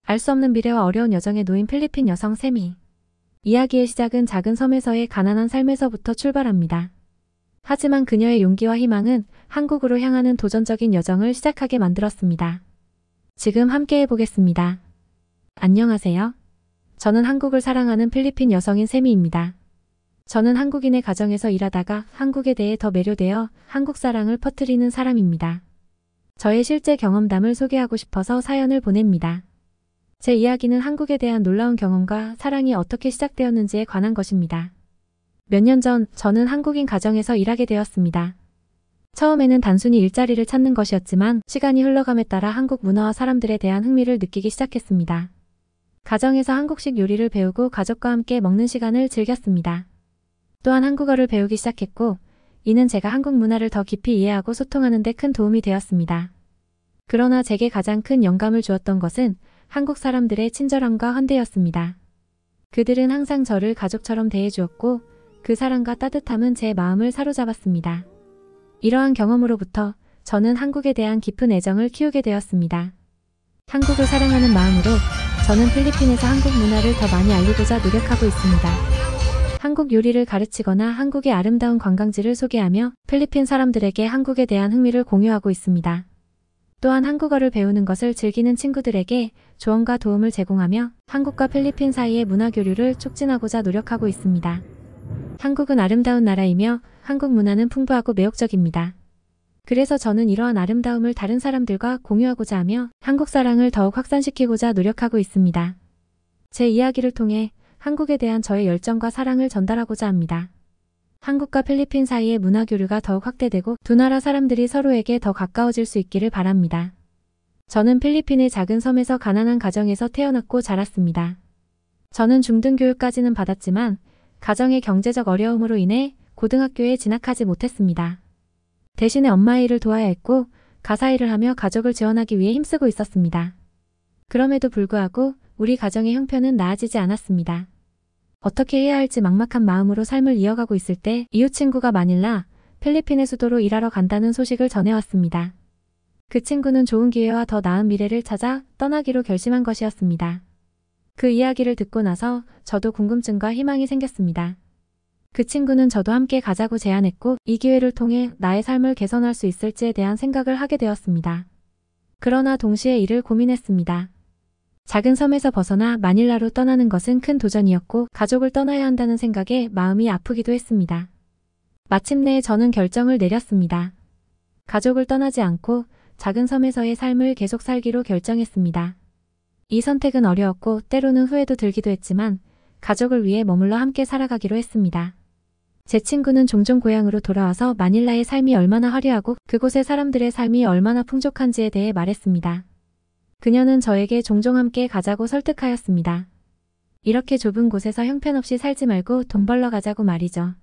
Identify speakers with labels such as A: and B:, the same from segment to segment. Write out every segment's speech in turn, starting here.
A: 알 수 없는 미래와 어려운 여정에 놓인 필리핀 여성 세미. 이야기의 시작은 작은 섬에서의 가난한 삶에서부터 출발합니다. 하지만 그녀의 용기와 희망은 한국으로 향하는 도전적인 여정을 시작하게 만들었습니다. 지금 함께 해보겠습니다. 안녕하세요. 저는 한국을 사랑하는 필리핀 여성인 세미입니다. 저는 한국인의 가정에서 일하다가 한국에 대해 더 매료되어 한국 사랑을 퍼뜨리는 사람입니다. 저의 실제 경험담을 소개하고 싶어서 사연을 보냅니다. 제 이야기는 한국에 대한 놀라운 경험과 사랑이 어떻게 시작되었는지에 관한 것입니다. 몇 년 전 저는 한국인 가정에서 일하게 되었습니다. 처음에는 단순히 일자리를 찾는 것이었지만 시간이 흘러감에 따라 한국 문화와 사람들에 대한 흥미를 느끼기 시작했습니다. 가정에서 한국식 요리를 배우고 가족과 함께 먹는 시간을 즐겼습니다. 또한 한국어를 배우기 시작했고 이는 제가 한국 문화를 더 깊이 이해하고 소통하는 데 큰 도움이 되었습니다. 그러나 제게 가장 큰 영감을 주었던 것은 한국 사람들의 친절함과 환대였습니다. 그들은 항상 저를 가족처럼 대해주었고 그 사랑과 따뜻함은 제 마음을 사로잡았습니다. 이러한 경험으로부터 저는 한국에 대한 깊은 애정을 키우게 되었습니다. 한국을 사랑하는 마음으로 저는 필리핀에서 한국 문화를 더 많이 알리고자 노력하고 있습니다. 한국 요리를 가르치거나 한국의 아름다운 관광지를 소개하며 필리핀 사람들에게 한국에 대한 흥미를 공유하고 있습니다. 또한 한국어를 배우는 것을 즐기는 친구들에게 조언과 도움을 제공하며 한국과 필리핀 사이의 문화 교류를 촉진하고자 노력하고 있습니다. 한국은 아름다운 나라이며 한국 문화는 풍부하고 매혹적입니다. 그래서 저는 이러한 아름다움을 다른 사람들과 공유하고자 하며 한국 사랑을 더욱 확산시키고자 노력하고 있습니다. 제 이야기를 통해 한국에 대한 저의 열정과 사랑을 전달하고자 합니다. 한국과 필리핀 사이의 문화 교류가 더욱 확대되고 두 나라 사람들이 서로에게 더 가까워질 수 있기를 바랍니다. 저는 필리핀의 작은 섬에서 가난한 가정에서 태어났고 자랐습니다. 저는 중등교육까지는 받았지만 가정의 경제적 어려움으로 인해 고등학교에 진학하지 못했습니다. 대신에 엄마의 일을 도와야 했고 가사 일을 하며 가족을 지원하기 위해 힘쓰고 있었습니다. 그럼에도 불구하고 우리 가정의 형편은 나아지지 않았습니다. 어떻게 해야 할지 막막한 마음으로 삶을 이어가고 있을 때 이웃 친구가 마닐라, 필리핀의 수도로 일하러 간다는 소식을 전해왔습니다. 그 친구는 좋은 기회와 더 나은 미래를 찾아 떠나기로 결심한 것이었습니다. 그 이야기를 듣고 나서 저도 궁금증과 희망이 생겼습니다. 그 친구는 저도 함께 가자고 제안했고 이 기회를 통해 나의 삶을 개선할 수 있을지에 대한 생각을 하게 되었습니다. 그러나 동시에 이를 고민했습니다. 작은 섬에서 벗어나 마닐라로 떠나는 것은 큰 도전이었고 가족을 떠나야 한다는 생각에 마음이 아프기도 했습니다. 마침내 저는 결정을 내렸습니다. 가족을 떠나지 않고 작은 섬에서의 삶을 계속 살기로 결정했습니다. 이 선택은 어려웠고 때로는 후회도 들기도 했지만 가족을 위해 머물러 함께 살아가기로 했습니다. 제 친구는 종종 고향으로 돌아와서 마닐라의 삶이 얼마나 화려하고 그곳의 사람들의 삶이 얼마나 풍족한지에 대해 말했습니다. 그녀는 저에게 종종 함께 가자고 설득하였습니다. 이렇게 좁은 곳에서 형편없이 살지 말고 돈 벌러 가자고 말이죠.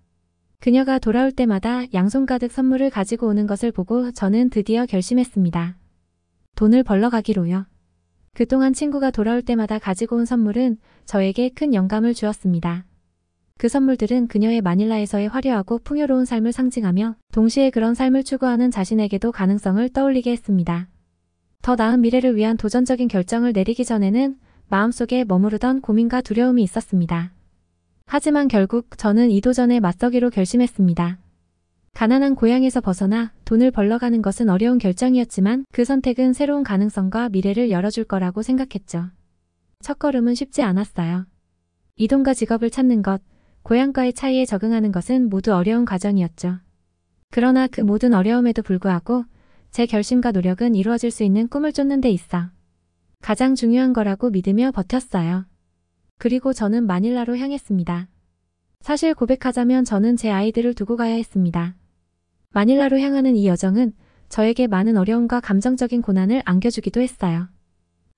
A: 그녀가 돌아올 때마다 양손 가득 선물을 가지고 오는 것을 보고 저는 드디어 결심했습니다. 돈을 벌러 가기로요. 그동안 친구가 돌아올 때마다 가지고 온 선물은 저에게 큰 영감을 주었습니다. 그 선물들은 그녀의 마닐라에서의 화려하고 풍요로운 삶을 상징하며 동시에 그런 삶을 추구하는 자신에게도 가능성을 떠올리게 했습니다. 더 나은 미래를 위한 도전적인 결정을 내리기 전에는 마음속에 머무르던 고민과 두려움이 있었습니다. 하지만 결국 저는 이 도전에 맞서기로 결심했습니다. 가난한 고향에서 벗어나 돈을 벌러 가는 것은 어려운 결정이었지만 그 선택은 새로운 가능성과 미래를 열어줄 거라고 생각했죠. 첫걸음은 쉽지 않았어요. 이동과 직업을 찾는 것, 고향과의 차이에 적응하는 것은 모두 어려운 과정이었죠. 그러나 그 모든 어려움에도 불구하고 제 결심과 노력은 이루어질 수 있는 꿈을 쫓는 데 있어 가장 중요한 거라고 믿으며 버텼어요. 그리고 저는 마닐라로 향했습니다. 사실 고백하자면 저는 제 아이들을 두고 가야 했습니다. 마닐라로 향하는 이 여정은 저에게 많은 어려움과 감정적인 고난을 안겨주기도 했어요.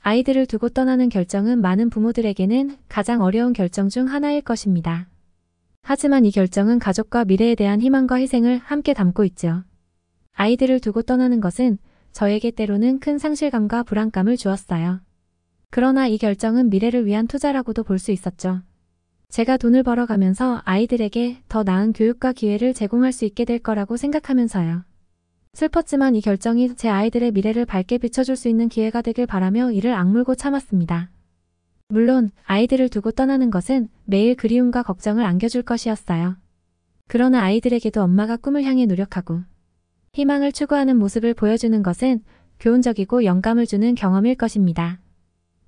A: 아이들을 두고 떠나는 결정은 많은 부모들에게는 가장 어려운 결정 중 하나일 것입니다. 하지만 이 결정은 가족과 미래에 대한 희망과 희생을 함께 담고 있죠. 아이들을 두고 떠나는 것은 저에게 때로는 큰 상실감과 불안감을 주었어요. 그러나 이 결정은 미래를 위한 투자라고도 볼 수 있었죠. 제가 돈을 벌어가면서 아이들에게 더 나은 교육과 기회를 제공할 수 있게 될 거라고 생각하면서요. 슬펐지만 이 결정이 제 아이들의 미래를 밝게 비춰줄 수 있는 기회가 되길 바라며 이를 악물고 참았습니다. 물론 아이들을 두고 떠나는 것은 매일 그리움과 걱정을 안겨줄 것이었어요. 그러나 아이들에게도 엄마가 꿈을 향해 노력하고 희망을 추구하는 모습을 보여주는 것은 교훈적이고 영감을 주는 경험일 것입니다.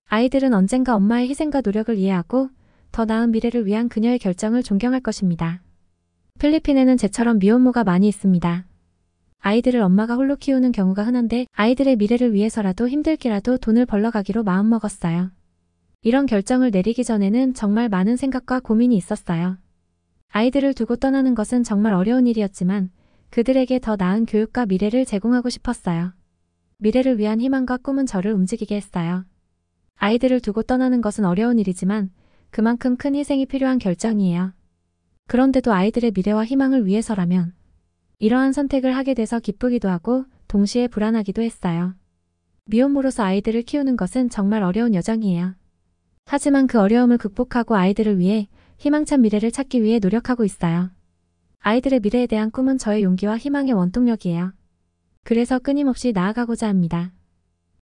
A: 아이들은 언젠가 엄마의 희생과 노력을 이해하고 더 나은 미래를 위한 그녀의 결정을 존경할 것입니다. 필리핀에는 제처럼 미혼모가 많이 있습니다. 아이들을 엄마가 홀로 키우는 경우가 흔한데 아이들의 미래를 위해서라도 힘들게라도 돈을 벌러 가기로 마음먹었어요. 이런 결정을 내리기 전에는 정말 많은 생각과 고민이 있었어요. 아이들을 두고 떠나는 것은 정말 어려운 일이었지만 그들에게 더 나은 교육과 미래를 제공하고 싶었어요. 미래를 위한 희망과 꿈은 저를 움직이게 했어요. 아이들을 두고 떠나는 것은 어려운 일이지만 그만큼 큰 희생이 필요한 결정이에요. 그런데도 아이들의 미래와 희망을 위해서라면 이러한 선택을 하게 돼서 기쁘기도 하고 동시에 불안하기도 했어요. 미혼모로서 아이들을 키우는 것은 정말 어려운 여정이에요. 하지만 그 어려움을 극복하고 아이들을 위해 희망찬 미래를 찾기 위해 노력하고 있어요. 아이들의 미래에 대한 꿈은 저의 용기와 희망의 원동력이에요. 그래서 끊임없이 나아가고자 합니다.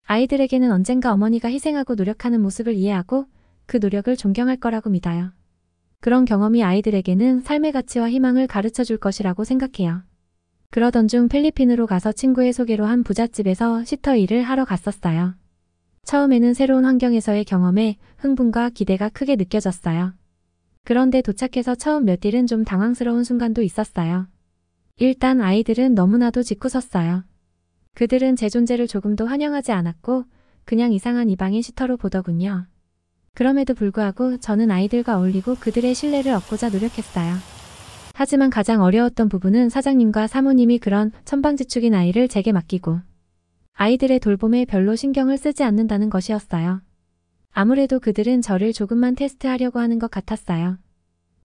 A: 아이들에게는 언젠가 어머니가 희생하고 노력하는 모습을 이해하고 그 노력을 존경할 거라고 믿어요. 그런 경험이 아이들에게는 삶의 가치와 희망을 가르쳐 줄 것이라고 생각해요. 그러던 중 필리핀으로 가서 친구의 소개로 한 부잣집에서 시터 일을 하러 갔었어요. 처음에는 새로운 환경에서의 경험에 흥분과 기대가 크게 느껴졌어요. 그런데 도착해서 처음 몇 일은 좀 당황스러운 순간도 있었어요. 일단 아이들은 너무나도 짓궂었어요. 그들은 제 존재를 조금도 환영하지 않았고 그냥 이상한 이방인 시터로 보더군요. 그럼에도 불구하고 저는 아이들과 어울리고 그들의 신뢰를 얻고자 노력했어요. 하지만 가장 어려웠던 부분은 사장님과 사모님이 그런 천방지축인 아이를 제게 맡기고 아이들의 돌봄에 별로 신경을 쓰지 않는다는 것이었어요. 아무래도 그들은 저를 조금만 테스트하려고 하는 것 같았어요.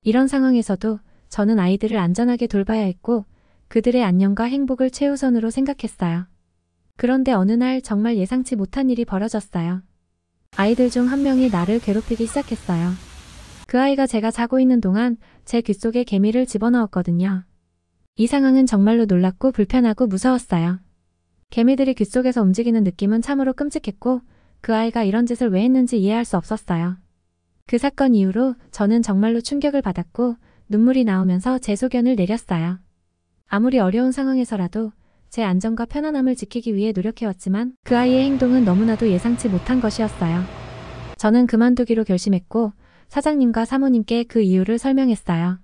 A: 이런 상황에서도 저는 아이들을 안전하게 돌봐야 했고 그들의 안녕과 행복을 최우선으로 생각했어요. 그런데 어느 날 정말 예상치 못한 일이 벌어졌어요. 아이들 중 한 명이 나를 괴롭히기 시작했어요. 그 아이가 제가 자고 있는 동안 제 귀 속에 개미를 집어넣었거든요. 이 상황은 정말로 놀랍고 불편하고 무서웠어요. 개미들이 귀 속에서 움직이는 느낌은 참으로 끔찍했고 그 아이가 이런 짓을 왜 했는지 이해할 수 없었어요. 그 사건 이후로 저는 정말로 충격을 받았고 눈물이 나오면서 제 소견을 내렸어요. 아무리 어려운 상황에서라도 제 안전과 편안함을 지키기 위해 노력해왔지만 그 아이의 행동은 너무나도 예상치 못한 것이었어요. 저는 그만두기로 결심했고 사장님과 사모님께 그 이유를 설명했어요.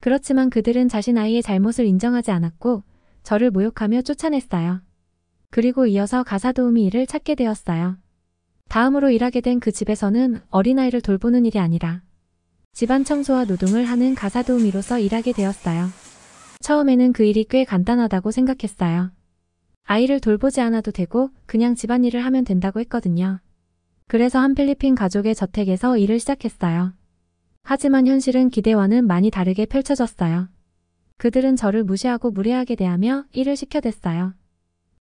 A: 그렇지만 그들은 자신 아이의 잘못을 인정하지 않았고 저를 모욕하며 쫓아냈어요. 그리고 이어서 가사도우미 일을 찾게 되었어요. 다음으로 일하게 된 그 집에서는 어린아이를 돌보는 일이 아니라 집안 청소와 노동을 하는 가사도우미로서 일하게 되었어요. 처음에는 그 일이 꽤 간단하다고 생각했어요. 아이를 돌보지 않아도 되고 그냥 집안일을 하면 된다고 했거든요. 그래서 한 필리핀 가족의 저택에서 일을 시작했어요. 하지만 현실은 기대와는 많이 다르게 펼쳐졌어요. 그들은 저를 무시하고 무례하게 대하며 일을 시켜댔어요.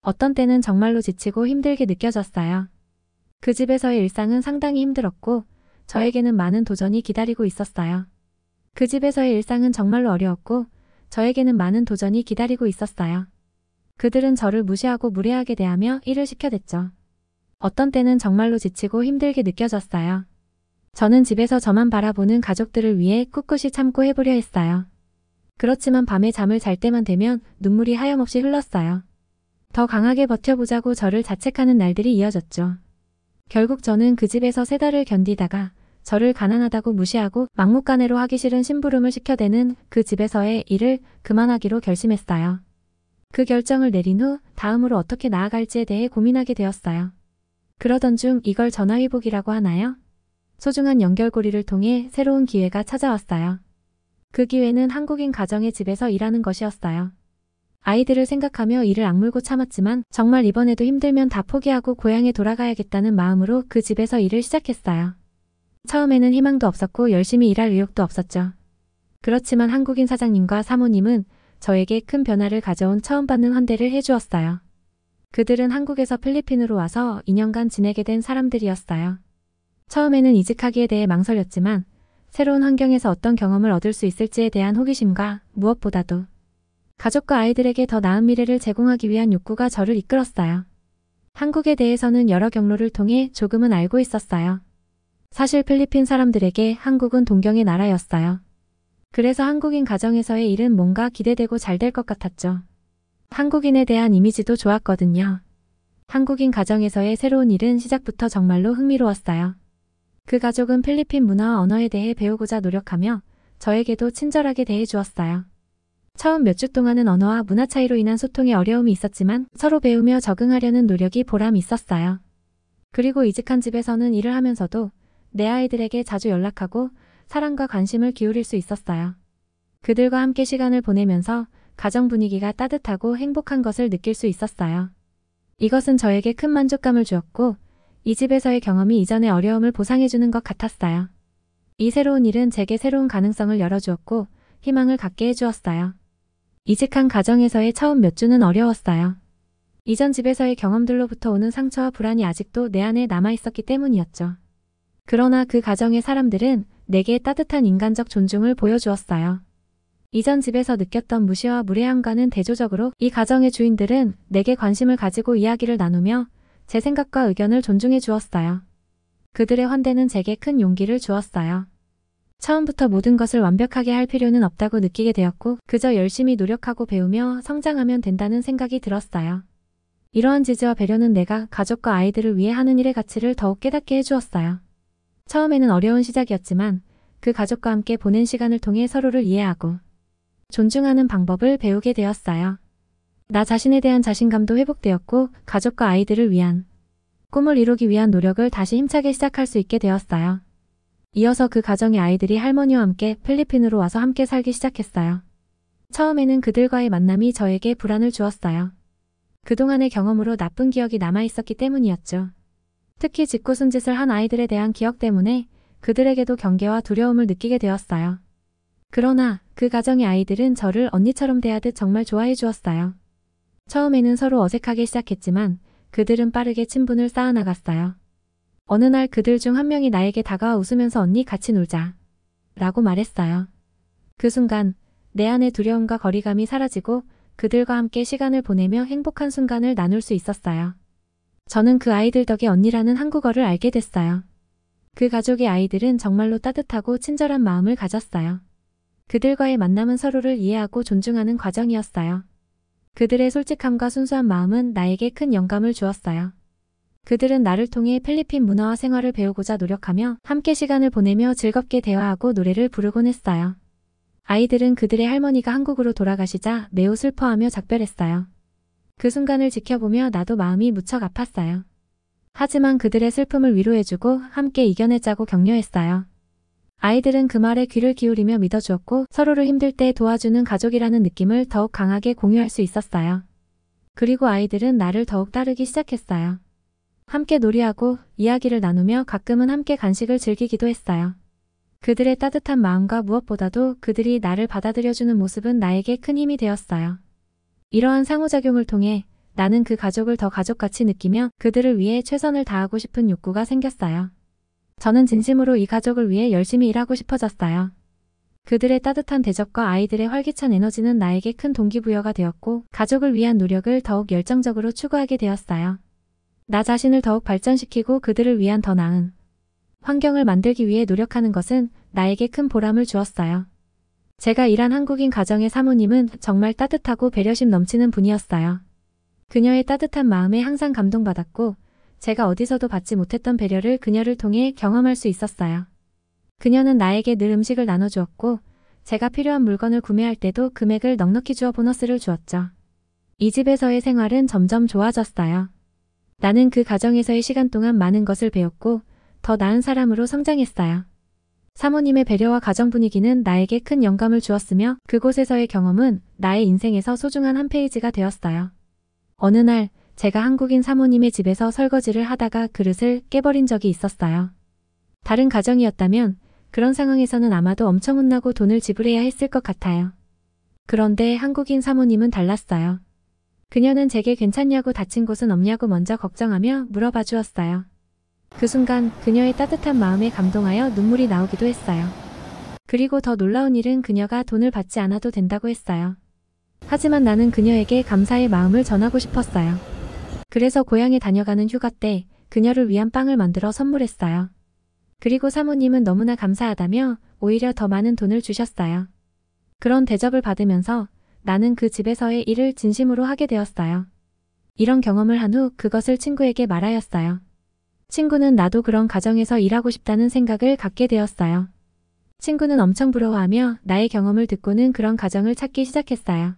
A: 어떤 때는 정말로 지치고 힘들게 느껴졌어요. 그 집에서의 일상은 상당히 힘들었고 저에게는 많은 도전이 기다리고 있었어요. 그 집에서의 일상은 정말로 어려웠고 저에게는 많은 도전이 기다리고 있었어요. 그들은 저를 무시하고 무례하게 대하며 일을 시켜댔죠. 어떤 때는 정말로 지치고 힘들게 느껴졌어요. 저는 집에서 저만 바라보는 가족들을 위해 꿋꿋이 참고 해보려 했어요. 그렇지만 밤에 잠을 잘 때만 되면 눈물이 하염없이 흘렀어요. 더 강하게 버텨보자고 저를 자책하는 날들이 이어졌죠. 결국 저는 그 집에서 3달을 견디다가 저를 가난하다고 무시하고 막무가내로 하기 싫은 심부름을 시켜대는 그 집에서의 일을 그만하기로 결심했어요. 그 결정을 내린 후 다음으로 어떻게 나아갈지에 대해 고민하게 되었어요. 그러던 중 이걸 전화위복이라고 하나요? 소중한 연결고리를 통해 새로운 기회가 찾아왔어요. 그 기회는 한국인 가정의 집에서 일하는 것이었어요. 아이들을 생각하며 일을 악물고 참았지만 정말 이번에도 힘들면 다 포기하고 고향에 돌아가야겠다는 마음으로 그 집에서 일을 시작했어요. 처음에는 희망도 없었고 열심히 일할 의욕도 없었죠. 그렇지만 한국인 사장님과 사모님은 저에게 큰 변화를 가져온 처음 받는 환대를 해주었어요. 그들은 한국에서 필리핀으로 와서 2년간 지내게 된 사람들이었어요. 처음에는 이직하기에 대해 망설였지만 새로운 환경에서 어떤 경험을 얻을 수 있을지에 대한 호기심과 무엇보다도 가족과 아이들에게 더 나은 미래를 제공하기 위한 욕구가 저를 이끌었어요. 한국에 대해서는 여러 경로를 통해 조금은 알고 있었어요. 사실 필리핀 사람들에게 한국은 동경의 나라였어요. 그래서 한국인 가정에서의 일은 뭔가 기대되고 잘 될 것 같았죠. 한국인에 대한 이미지도 좋았거든요. 한국인 가정에서의 새로운 일은 시작부터 정말로 흥미로웠어요. 그 가족은 필리핀 문화와 언어에 대해 배우고자 노력하며 저에게도 친절하게 대해주었어요. 처음 몇 주 동안은 언어와 문화 차이로 인한 소통에 어려움이 있었지만 서로 배우며 적응하려는 노력이 보람이 있었어요. 그리고 이직한 집에서는 일을 하면서도 내 아이들에게 자주 연락하고 사랑과 관심을 기울일 수 있었어요. 그들과 함께 시간을 보내면서 가정 분위기가 따뜻하고 행복한 것을 느낄 수 있었어요. 이것은 저에게 큰 만족감을 주었고 이 집에서의 경험이 이전의 어려움을 보상해주는 것 같았어요. 이 새로운 일은 제게 새로운 가능성을 열어주었고 희망을 갖게 해주었어요. 이직한 가정에서의 처음 몇 주는 어려웠어요. 이전 집에서의 경험들로부터 오는 상처와 불안이 아직도 내 안에 남아있었기 때문이었죠. 그러나 그 가정의 사람들은 내게 따뜻한 인간적 존중을 보여주었어요. 이전 집에서 느꼈던 무시와 무례함과는 대조적으로 이 가정의 주인들은 내게 관심을 가지고 이야기를 나누며 제 생각과 의견을 존중해 주었어요. 그들의 환대는 제게 큰 용기를 주었어요. 처음부터 모든 것을 완벽하게 할 필요는 없다고 느끼게 되었고 그저 열심히 노력하고 배우며 성장하면 된다는 생각이 들었어요. 이러한 지지와 배려는 내가 가족과 아이들을 위해 하는 일의 가치를 더욱 깨닫게 해주었어요. 처음에는 어려운 시작이었지만 그 가족과 함께 보낸 시간을 통해 서로를 이해하고 존중하는 방법을 배우게 되었어요. 나 자신에 대한 자신감도 회복되었고 가족과 아이들을 위한 꿈을 이루기 위한 노력을 다시 힘차게 시작할 수 있게 되었어요. 이어서 그 가정의 아이들이 할머니와 함께 필리핀으로 와서 함께 살기 시작했어요. 처음에는 그들과의 만남이 저에게 불안을 주었어요. 그동안의 경험으로 나쁜 기억이 남아있었기 때문이었죠. 특히 짓궂은 짓을 한 아이들에 대한 기억 때문에 그들에게도 경계와 두려움을 느끼게 되었어요. 그러나 그 가정의 아이들은 저를 언니처럼 대하듯 정말 좋아해 주었어요. 처음에는 서로 어색하게 시작했지만 그들은 빠르게 친분을 쌓아나갔어요. 어느 날 그들 중 한 명이 나에게 다가와 웃으면서 언니 같이 놀자 라고 말했어요. 그 순간 내 안의 두려움과 거리감이 사라지고 그들과 함께 시간을 보내며 행복한 순간을 나눌 수 있었어요. 저는 그 아이들 덕에 언니라는 한국어를 알게 됐어요. 그 가족의 아이들은 정말로 따뜻하고 친절한 마음을 가졌어요. 그들과의 만남은 서로를 이해하고 존중하는 과정이었어요. 그들의 솔직함과 순수한 마음은 나에게 큰 영감을 주었어요. 그들은 나를 통해 필리핀 문화와 생활을 배우고자 노력하며 함께 시간을 보내며 즐겁게 대화하고 노래를 부르곤 했어요. 아이들은 그들의 할머니가 한국으로 돌아가시자 매우 슬퍼하며 작별했어요. 그 순간을 지켜보며 나도 마음이 무척 아팠어요. 하지만 그들의 슬픔을 위로해주고 함께 이겨내자고 격려했어요. 아이들은 그 말에 귀를 기울이며 믿어주었고 서로를 힘들 때 도와주는 가족이라는 느낌을 더욱 강하게 공유할 수 있었어요. 그리고 아이들은 나를 더욱 따르기 시작했어요. 함께 놀이하고 이야기를 나누며 가끔은 함께 간식을 즐기기도 했어요. 그들의 따뜻한 마음과 무엇보다도 그들이 나를 받아들여주는 모습은 나에게 큰 힘이 되었어요. 이러한 상호작용을 통해 나는 그 가족을 더 가족같이 느끼며 그들을 위해 최선을 다하고 싶은 욕구가 생겼어요. 저는 진심으로 이 가족을 위해 열심히 일하고 싶어졌어요. 그들의 따뜻한 대접과 아이들의 활기찬 에너지는 나에게 큰 동기부여가 되었고 가족을 위한 노력을 더욱 열정적으로 추구하게 되었어요. 나 자신을 더욱 발전시키고 그들을 위한 더 나은 환경을 만들기 위해 노력하는 것은 나에게 큰 보람을 주었어요. 제가 일한 한국인 가정의 사모님은 정말 따뜻하고 배려심 넘치는 분이었어요. 그녀의 따뜻한 마음에 항상 감동받았고 제가 어디서도 받지 못했던 배려를 그녀를 통해 경험할 수 있었어요. 그녀는 나에게 늘 음식을 나눠주었고 제가 필요한 물건을 구매할 때도 금액을 넉넉히 주어 보너스를 주었죠. 이 집에서의 생활은 점점 좋아졌어요. 나는 그 가정에서의 시간 동안 많은 것을 배웠고 더 나은 사람으로 성장했어요. 사모님의 배려와 가정 분위기는 나에게 큰 영감을 주었으며 그곳에서의 경험은 나의 인생에서 소중한 한 페이지가 되었어요. 어느 날 제가 한국인 사모님의 집에서 설거지를 하다가 그릇을 깨버린 적이 있었어요. 다른 가정이었다면 그런 상황에서는 아마도 엄청 혼나고 돈을 지불해야 했을 것 같아요. 그런데 한국인 사모님은 달랐어요. 그녀는 제게 괜찮냐고 다친 곳은 없냐고 먼저 걱정하며 물어봐 주었어요. 그 순간 그녀의 따뜻한 마음에 감동하여 눈물이 나오기도 했어요. 그리고 더 놀라운 일은 그녀가 돈을 받지 않아도 된다고 했어요. 하지만 나는 그녀에게 감사의 마음을 전하고 싶었어요. 그래서 고향에 다녀가는 휴가 때 그녀를 위한 빵을 만들어 선물했어요. 그리고 사모님은 너무나 감사하다며 오히려 더 많은 돈을 주셨어요. 그런 대접을 받으면서 나는 그 집에서의 일을 진심으로 하게 되었어요. 이런 경험을 한 후 그것을 친구에게 말하였어요. 친구는 나도 그런 가정에서 일하고 싶다는 생각을 갖게 되었어요. 친구는 엄청 부러워하며 나의 경험을 듣고는 그런 가정을 찾기 시작했어요.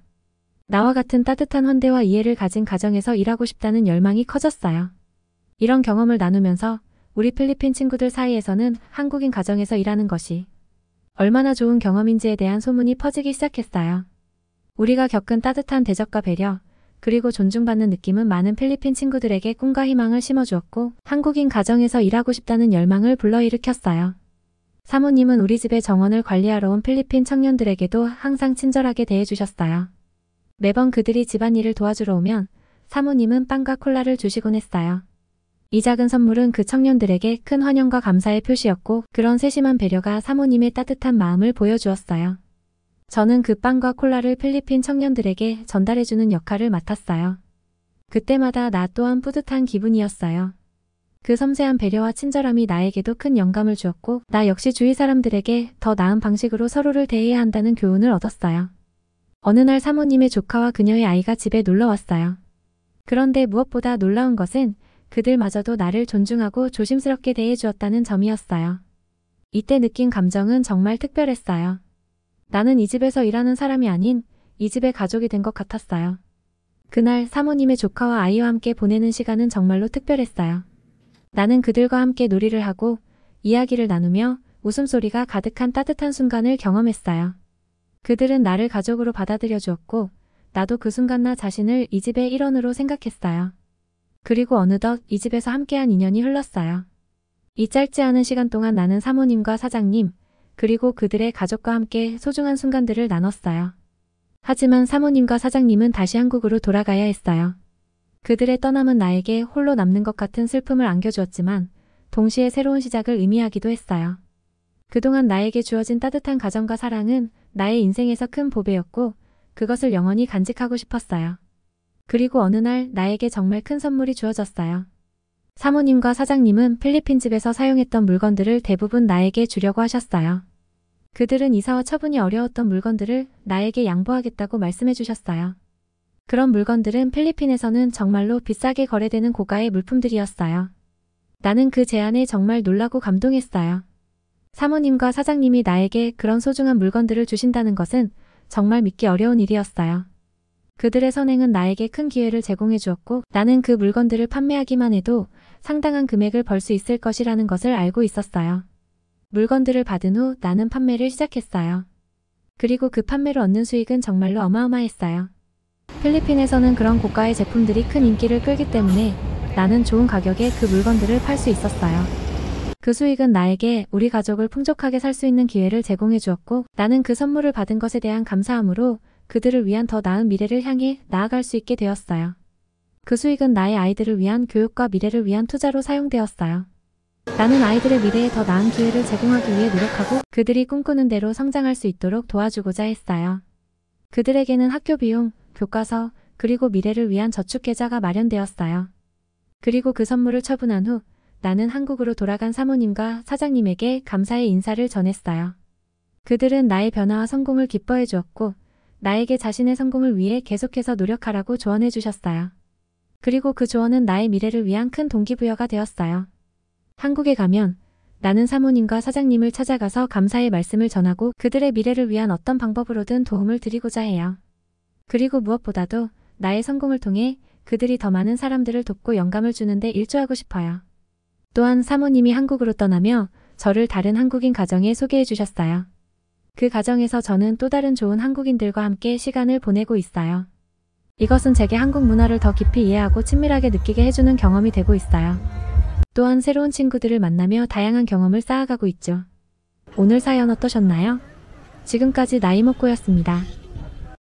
A: 나와 같은 따뜻한 환대와 이해를 가진 가정에서 일하고 싶다는 열망이 커졌어요. 이런 경험을 나누면서 우리 필리핀 친구들 사이에서는 한국인 가정에서 일하는 것이 얼마나 좋은 경험인지에 대한 소문이 퍼지기 시작했어요. 우리가 겪은 따뜻한 대접과 배려, 그리고 존중받는 느낌은 많은 필리핀 친구들에게 꿈과 희망을 심어주었고 한국인 가정에서 일하고 싶다는 열망을 불러일으켰어요. 사모님은 우리 집의 정원을 관리하러 온 필리핀 청년들에게도 항상 친절하게 대해주셨어요. 매번 그들이 집안일을 도와주러 오면 사모님은 빵과 콜라를 주시곤 했어요. 이 작은 선물은 그 청년들에게 큰 환영과 감사의 표시였고 그런 세심한 배려가 사모님의 따뜻한 마음을 보여주었어요. 저는 그 빵과 콜라를 필리핀 청년들에게 전달해주는 역할을 맡았어요. 그때마다 나 또한 뿌듯한 기분이었어요. 그 섬세한 배려와 친절함이 나에게도 큰 영감을 주었고 나 역시 주위 사람들에게 더 나은 방식으로 서로를 대해야 한다는 교훈을 얻었어요. 어느 날 사모님의 조카와 그녀의 아이가 집에 놀러 왔어요. 그런데 무엇보다 놀라운 것은 그들마저도 나를 존중하고 조심스럽게 대해주었다는 점이었어요. 이때 느낀 감정은 정말 특별했어요. 나는 이 집에서 일하는 사람이 아닌 이 집의 가족이 된 것 같았어요. 그날 사모님의 조카와 아이와 함께 보내는 시간은 정말로 특별했어요. 나는 그들과 함께 놀이를 하고 이야기를 나누며 웃음소리가 가득한 따뜻한 순간을 경험했어요. 그들은 나를 가족으로 받아들여 주었고 나도 그 순간 나 자신을 이 집의 일원으로 생각했어요. 그리고 어느덧 이 집에서 함께한 인연이 흘렀어요. 이 짧지 않은 시간 동안 나는 사모님과 사장님, 그리고 그들의 가족과 함께 소중한 순간들을 나눴어요. 하지만 사모님과 사장님은 다시 한국으로 돌아가야 했어요. 그들의 떠남은 나에게 홀로 남는 것 같은 슬픔을 안겨주었지만 동시에 새로운 시작을 의미하기도 했어요. 그동안 나에게 주어진 따뜻한 가정과 사랑은 나의 인생에서 큰 보배였고 그것을 영원히 간직하고 싶었어요. 그리고 어느 날 나에게 정말 큰 선물이 주어졌어요. 사모님과 사장님은 필리핀 집에서 사용했던 물건들을 대부분 나에게 주려고 하셨어요. 그들은 이사와 처분이 어려웠던 물건들을 나에게 양보하겠다고 말씀해 주셨어요. 그런 물건들은 필리핀에서는 정말로 비싸게 거래되는 고가의 물품들이었어요. 나는 그 제안에 정말 놀라고 감동했어요. 사모님과 사장님이 나에게 그런 소중한 물건들을 주신다는 것은 정말 믿기 어려운 일이었어요. 그들의 선행은 나에게 큰 기회를 제공해 주었고 나는 그 물건들을 판매하기만 해도 상당한 금액을 벌 수 있을 것이라는 것을 알고 있었어요. 물건들을 받은 후 나는 판매를 시작했어요. 그리고 그 판매로 얻는 수익은 정말로 어마어마했어요. 필리핀에서는 그런 고가의 제품들이 큰 인기를 끌기 때문에 나는 좋은 가격에 그 물건들을 팔 수 있었어요. 그 수익은 나에게 우리 가족을 풍족하게 살 수 있는 기회를 제공해 주었고 나는 그 선물을 받은 것에 대한 감사함으로 그들을 위한 더 나은 미래를 향해 나아갈 수 있게 되었어요. 그 수익은 나의 아이들을 위한 교육과 미래를 위한 투자로 사용되었어요. 나는 아이들의 미래에 더 나은 기회를 제공하기 위해 노력하고 그들이 꿈꾸는 대로 성장할 수 있도록 도와주고자 했어요. 그들에게는 학교 비용, 교과서, 그리고 미래를 위한 저축계좌가 마련되었어요. 그리고 그 선물을 처분한 후 나는 한국으로 돌아간 사모님과 사장님에게 감사의 인사를 전했어요. 그들은 나의 변화와 성공을 기뻐해 주었고 나에게 자신의 성공을 위해 계속해서 노력하라고 조언해 주셨어요. 그리고 그 조언은 나의 미래를 위한 큰 동기부여가 되었어요. 한국에 가면 나는 사모님과 사장님을 찾아가서 감사의 말씀을 전하고 그들의 미래를 위한 어떤 방법으로든 도움을 드리고자 해요. 그리고 무엇보다도 나의 성공을 통해 그들이 더 많은 사람들을 돕고 영감을 주는데 일조하고 싶어요. 또한 사모님이 한국으로 떠나며 저를 다른 한국인 가정에 소개해 주셨어요. 그 가정에서 저는 또 다른 좋은 한국인들과 함께 시간을 보내고 있어요. 이것은 제게 한국 문화를 더 깊이 이해하고 친밀하게 느끼게 해주는 경험이 되고 있어요. 또한 새로운 친구들을 만나며 다양한 경험을 쌓아가고 있죠. 오늘 사연 어떠셨나요? 지금까지 나이먹고였습니다.